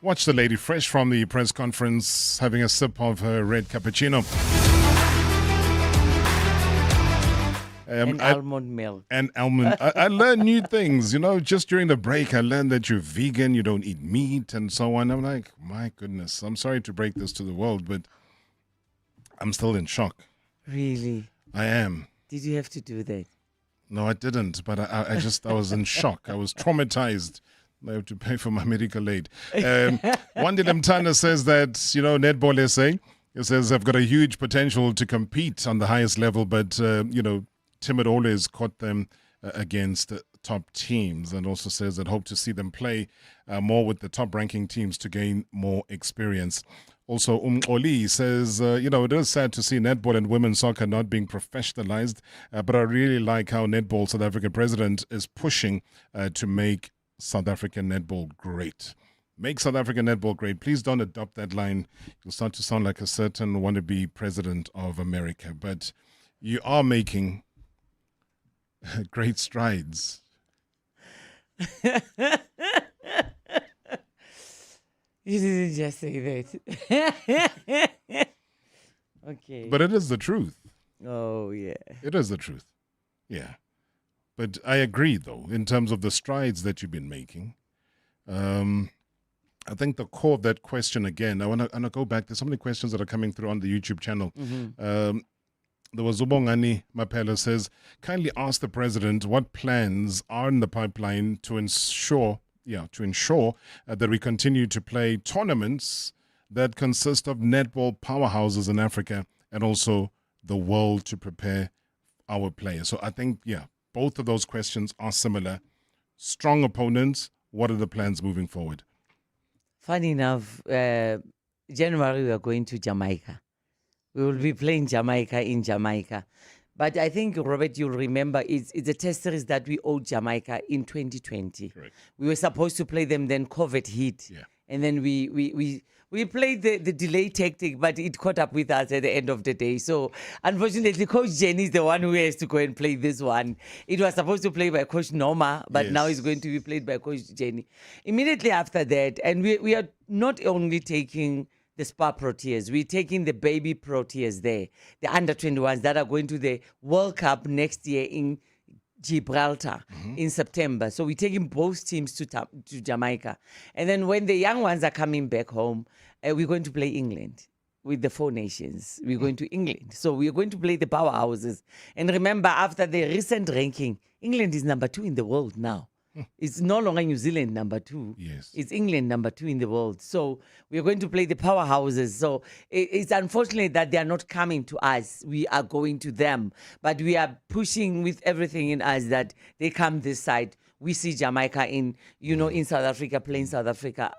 watch the lady fresh from the press conference having a sip of her red cappuccino. And almond milk. And almond. I learned new things, just during the break. I learned that you're vegan, you don't eat meat and so on. I'm like, my goodness, I'm sorry to break this to the world, but I'm still in shock. Really? I am. Did you have to do that? No, I didn't, but I was in shock. I was traumatized. I have to pay for my medical aid. Wandile Mtana says that, Netball SA, it says they've got a huge potential to compete on the highest level, but, Timid always caught them against top teams, and also says that hope to see them play more with the top-ranking teams to gain more experience. Also, Oli says, it is sad to see netball and women's soccer not being professionalized, but I really like how Netball South African President is pushing to make South African netball great. Make South African netball great. Please don't adopt that line. You'll start to sound like a certain wannabe president of America. But you are making great strides. You didn't just say that. Okay. But it is the truth. Oh, yeah. It is the truth. Yeah. But I agree, though, in terms of the strides that you've been making. I think the core of that question, again, I want to go back. There's so many questions that are coming through on the YouTube channel. There was Zubongani Mapela says, kindly ask the president what plans are in the pipeline to ensure that we continue to play tournaments that consist of netball powerhouses in Africa and also the world to prepare our players. So I think, both of those questions are similar. Strong opponents, what are the plans moving forward? Funny enough, January we are going to Jamaica. We will be playing Jamaica in Jamaica. But I think, Robert, you'll remember, it's a test series that we owed Jamaica in 2020. Correct. We were supposed to play them, then COVID hit. Yeah. And then we played the delay tactic, but it caught up with us at the end of the day. So, unfortunately, Coach Jenny is the one who has to go and play this one. It was supposed to play by Coach Norma, but now it's going to be played by Coach Jenny. Immediately after that, and we are not only taking the Spa Proteas, we're taking the baby Proteas there, the under-21s that are going to the World Cup next year in Gibraltar in September. So we're taking both teams to Jamaica. And then when the young ones are coming back home, we're going to play England with the Four Nations. We're going to England. So we're going to play the powerhouses. And remember, after the recent ranking, England is number 2 in the world now. It's no longer New Zealand number 2. Yes. It's England number 2 in the world. So we're going to play the powerhouses. So it's unfortunate that they are not coming to us. We are going to them. But we are pushing with everything in us that they come this side. We see Jamaica in South Africa, playing South Africa,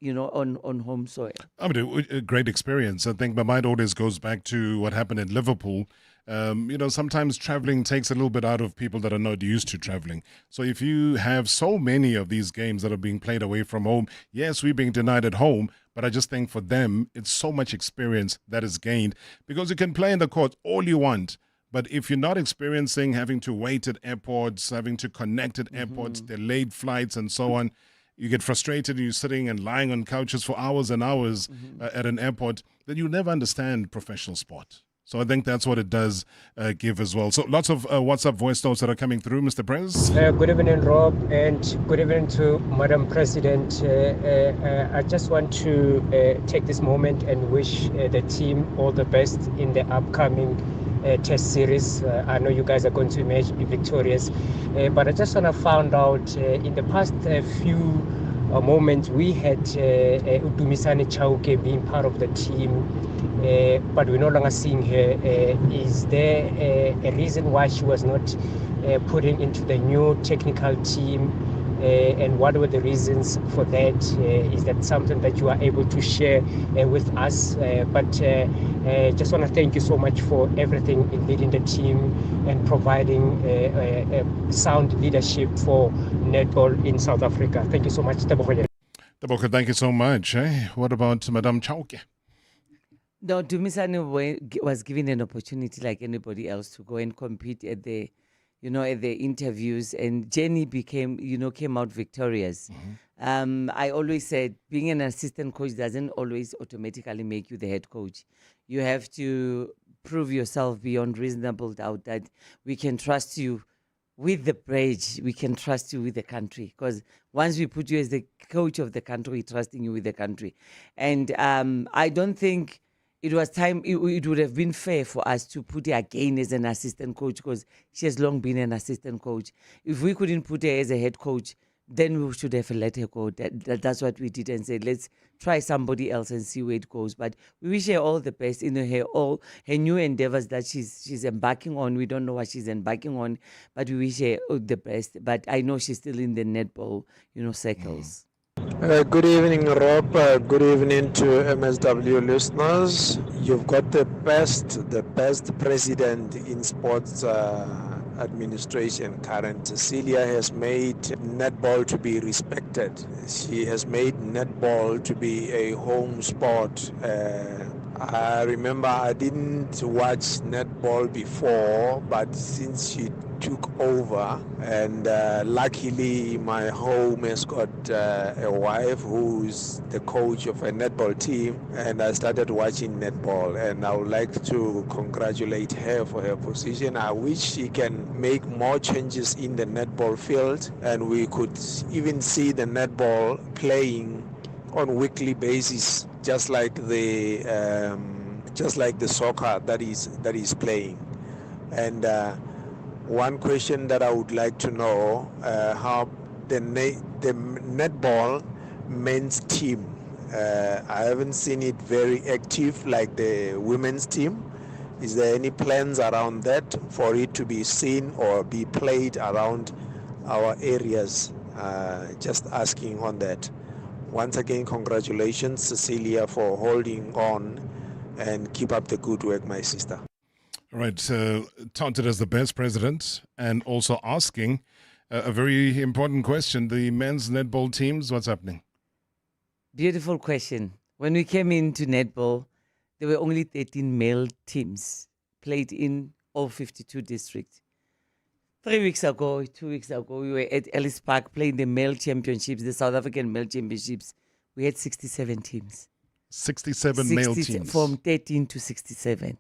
on home soil. I mean, a great experience. I think my mind always goes back to what happened in Liverpool. Sometimes traveling takes a little bit out of people that are not used to traveling. So if you have so many of these games that are being played away from home, yes, we're being denied at home, but I just think for them, it's so much experience that is gained because you can play in the court all you want. But if you're not experiencing having to wait at airports, having to connect at airports, delayed flights and so on, you get frustrated and you're sitting and lying on couches for hours and hours at an airport, then you'll never understand professional sport. So I think that's what it does give as well. So lots of WhatsApp voice notes that are coming through, Mr. Prez. Good evening, Rob, and good evening to Madam President. I just want to take this moment and wish the team all the best in the upcoming test series. I know you guys are going to emerge victorious, but I just want to find out in the past few moments we had Khanyisa Chawane being part of the team, but we're no longer seeing her. Is there a reason why she was not put into the new technical team? And what were the reasons for that? Is that something that you are able to share with us? But just want to thank you so much for everything in leading the team and providing sound leadership for netball in South Africa. Thank you so much. Teboka, thank you so much. What about Madame Chawane? No, Dumisani was given an opportunity like anybody else to go and compete at the interviews, and Jenny came out victorious. I always said being an assistant coach doesn't always automatically make you the head coach. You have to prove yourself beyond reasonable doubt that we can trust you with the bridge, we can trust you with the country. Because once we put you as the coach of the country, we're trusting you with the country. And I don't think it was time, it would have been fair for us to put her again as an assistant coach because she has long been an assistant coach. If we couldn't put her as a head coach, then we should have let her go. That's what we did and said, let's try somebody else and see where it goes. But we wish her all the best in her new endeavors that she's embarking on. We don't know what she's embarking on, but we wish her all the best. But I know she's still in the netball, circles. Good evening, Rob. Good evening to MSW listeners. You've got the best president in sports administration current. Cecilia has made netball to be respected. She has made netball to be a home sport. I remember I didn't watch netball before, but since she took over, and luckily my home has got a wife who's the coach of a netball team, and I started watching netball, and I would like to congratulate her for her position. I wish she can make more changes in the netball field, and we could even see the netball playing on weekly basis, just like the soccer that is playing. And one question that I would like to know, how the netball men's team, I haven't seen it very active like the women's team. Is there any plans around that for it to be seen or be played around our areas? Just asking on that. Once again, congratulations, Cecilia, for holding on, and keep up the good work, my sister. All right, touted as the best president, and also asking a very important question. The men's netball teams, what's happening? Beautiful question. When we came into netball, there were only 13 male teams played in all 52 districts. 2 weeks ago, we were at Ellis Park playing the male championships, the South African male championships. We had 67 teams. 67 male teams. From 13 to 67.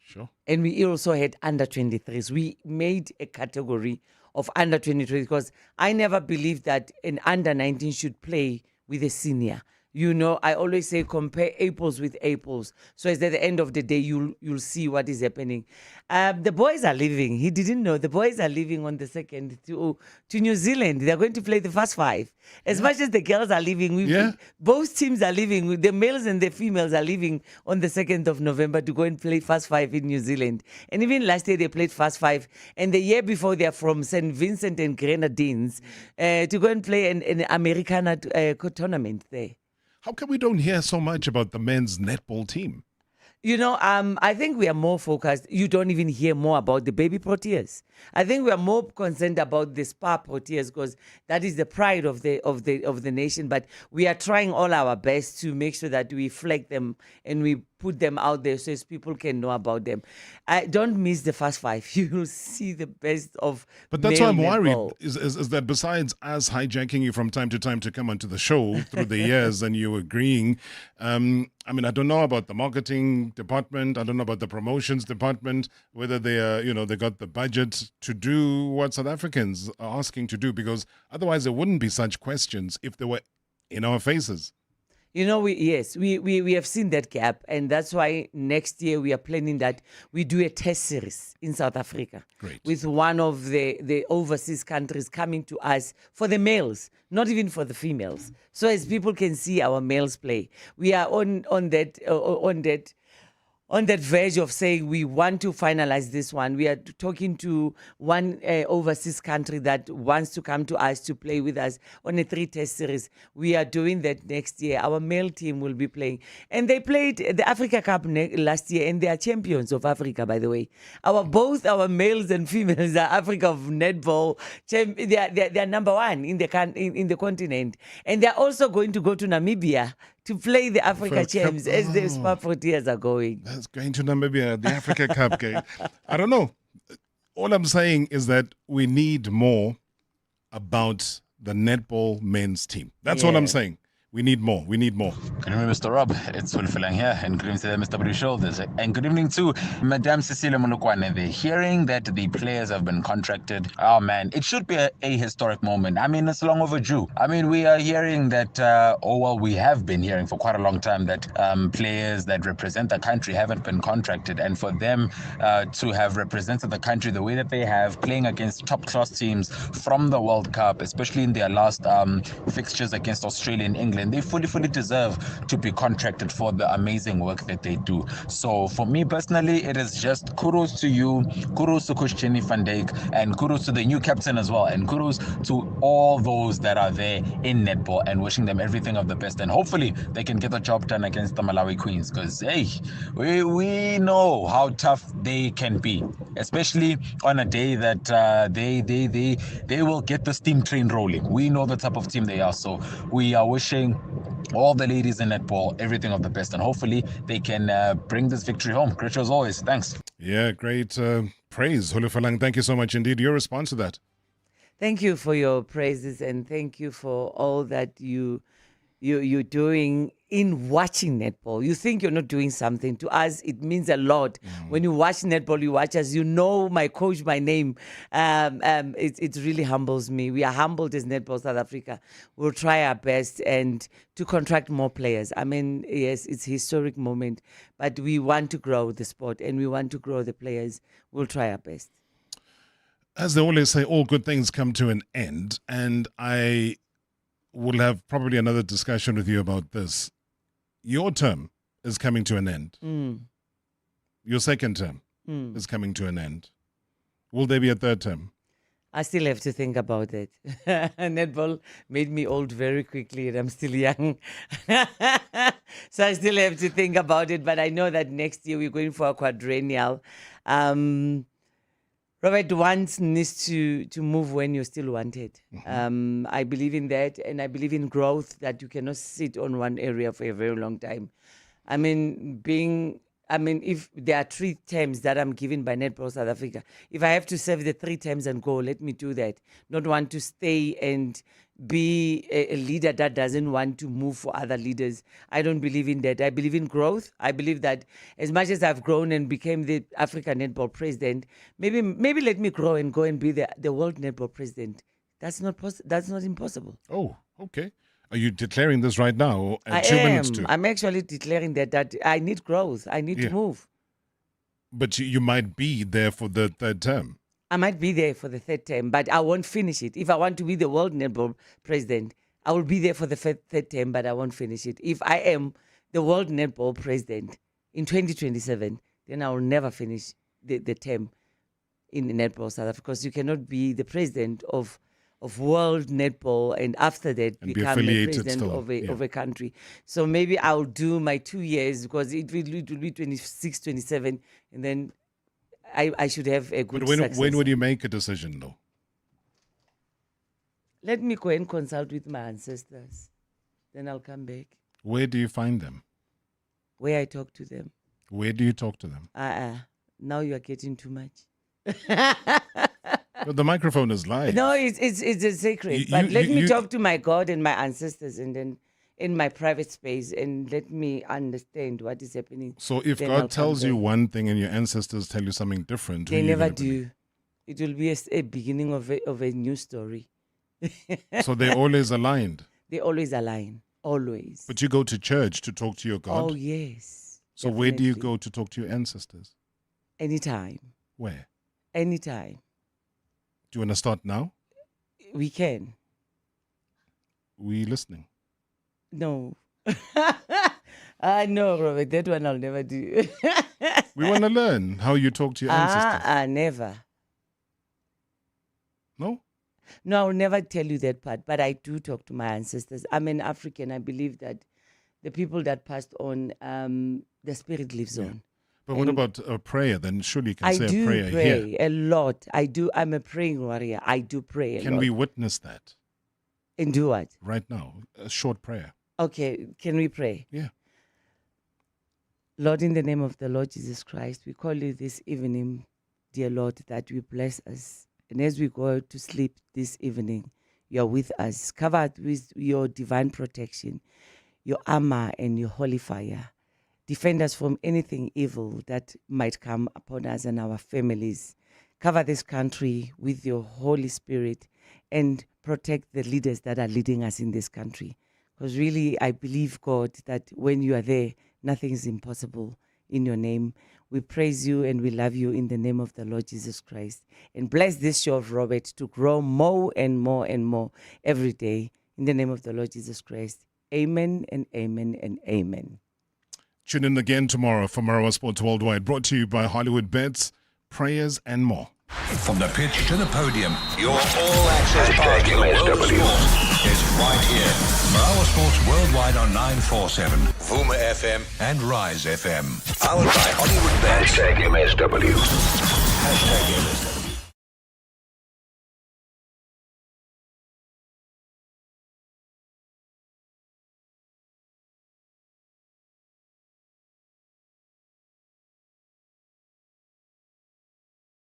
Sure. And we also had under 23s. We made a category of under 23 because I never believed that an under 19 should play with a senior. You know, I always say compare apples with apples. So at the end of the day, you'll see what is happening. The boys are leaving. He didn't know. The boys are leaving on the 2nd to New Zealand. They're going to play the first 5. As much as the girls are leaving, both teams are leaving. The males and the females are leaving on the 2nd of November to go and play first 5 in New Zealand. And even last year, they played first 5. And the year before, they're from St. Vincent and Grenadines to go and play an Americana tournament there. How come we don't hear so much about the men's netball team? You know, I think we are more focused. You don't even hear more about the baby Proteas. I think we are more concerned about the Spa Proteas because that is the pride of the nation. But we are trying all our best to make sure that we flag them and we put them out there so as people can know about them. Don't miss the first 5. You will see the best of. But that's why I'm worried is that besides us hijacking you from time to time to come onto the show through the years and you agreeing, I mean, I don't know about the marketing department. I don't know about the promotions department, whether they are, they got the budget to do what South Africans are asking to do, because otherwise there wouldn't be such questions if they were in our faces. You know, we have seen that gap, and that's why next year we are planning that we do a test series in South Africa. Great. With one of the overseas countries coming to us for the males, not even for the females. So as people can see our males play, we are on that verge of saying we want to finalize this one. We are talking to one overseas country that wants to come to us to play with us on a 3-test series. We are doing that next year. Our male team will be playing. And they played the Africa Cup last year, and they are champions of Africa, by the way. Both our males and females are Africa of netball. They are number 1 in the continent. And they are also going to go to Namibia to play the Africa Champs as the Spa Proteas are going. That's going to Namibia, the Africa Cup game. I don't know. All I'm saying is that we need more about the netball men's team. That's all I'm saying. We need more. We need more. Good evening, Mr. Rob. It's Wilfilang here, and good evening to the MSW shoulders. And good evening to Madame Cecilia Molokwane. The hearing that the players have been contracted, oh man, it should be a historic moment. I mean, it's long overdue. I mean, we are hearing that, we have been hearing for quite a long time that players that represent the country haven't been contracted. And for them to have represented the country the way that they have, playing against top-class teams from the World Cup, especially in their last fixtures against Australia and England, England. They fully deserve to be contracted for the amazing work that they do. So for me personally, it is just kudos to you, kudos to Coach Jenny van Dijk, and kudos to the new captain as well, and kudos to all those that are there in netball, and wishing them everything of the best. And hopefully they can get the job done against the Malawi Queens, because hey, we know how tough they can be, especially on a day that they will get the steam train rolling. We know the type of team they are, so we are wishing all the ladies in netball everything of the best, and hopefully they can bring this victory home. Great as always. Thanks. Yeah, great praise, Hulufalang. Thank you so much indeed. Your response to that? Thank you for your praises, and thank you for all that you're doing in watching netball. You think you're not doing something. To us, it means a lot. When you watch netball, you watch us, you know my coach, my name. It really humbles me. We are humbled as Netball South Africa. We'll try our best and to contract more players. I mean, yes, it's a historic moment, but we want to grow the sport and we want to grow the players. We'll try our best. As they always say, all good things come to an end, and I will have probably another discussion with you about this. Your term is coming to an end. Your second term is coming to an end. Will there be a third term? I still have to think about it. Netball made me old very quickly, and I'm still young. So I still have to think about it, but I know that next year we're going for a quadrennial. Robert wants needs to move when you're still wanted. I believe in that, and I believe in growth, that you cannot sit on one area for a very long time. I mean, if there are 3 terms that I'm given by Netball South Africa, if I have to serve the 3 terms and go, let me do that. Not want to stay and be a leader that doesn't want to move for other leaders. I don't believe in that. I believe in growth. I believe that as much as I've grown and became the African Netball President, maybe let me grow and go and be the World Netball President. That's not impossible. Oh, okay. Are you declaring this right now? I 2 am. minutes to. I'm actually declaring that I need growth. I need to move. But you might be there for the third term. I might be there for the 3rd term, but I won't finish it. If I want to be the World Netball President, I will be there for the 3rd term, but I won't finish it. If I am the World Netball President in 2027, then I will never finish the term in Netball South Africa, because you cannot be the president of World Netball and after that And become be the president still. of a country. So maybe I'll do my 2 years, because it will be 26, 27, and then I should have a good success. When would you make a decision, though? Let me go and consult with my ancestors. Then I'll come back. Where do you find them? Where I talk to them. Where do you talk to them? Now you are getting too much. But the microphone is live. No, it's a secret. But let me talk to my God and my ancestors, and then in my private space, and let me understand what is happening. So if God tells you one thing and your ancestors tell you something different, they never do. It will be a beginning of a new story. So they're always aligned. They always align. Always. But you go to church to talk to your God? Oh, yes. So definitely. Where do you go to talk to your ancestors? Anytime. Where? Anytime. Do you want to start now? We can. We listening? No. No, Robert, that one I'll never do. We want to learn how you talk to your ancestors. Never. No? No, I'll never tell you that part, but I do talk to my ancestors. I'm an African. I believe that the people that passed on, the spirit lives on. But what about a prayer? Then surely you can I say do a prayer pray here. a lot. I do. I'm a praying warrior. I do pray a lot. Can we witness that? And do what? Right now, a short prayer. Okay, can we pray? Yeah. Lord, in the name of the Lord Jesus Christ, we call you this evening, dear Lord, that you bless us. And as we go to sleep this evening, you are with us, covered with your divine protection, your armor and your holy fire. Defend us from anything evil that might come upon us and our families. Cover this country with your Holy Spirit and protect the leaders that are leading us in this country. Because really, I believe, God, that when you are there, nothing is impossible in your name. We praise you and we love you in the name of the Lord Jesus Christ. And bless this show of Robert to grow more and more and more every day. In the name of the Lord Jesus Christ. Amen and amen and amen. Tune in again tomorrow for Marawa Sports Worldwide, brought to you by Hollywood Bets, Prayers and more. From the pitch to the podium, your all-access pass to the world of sport is right here. Marawa Sports Worldwide on 947, Vuma FM and Rise FM. Powered by Hollywood Bets. #MSW. #MSW.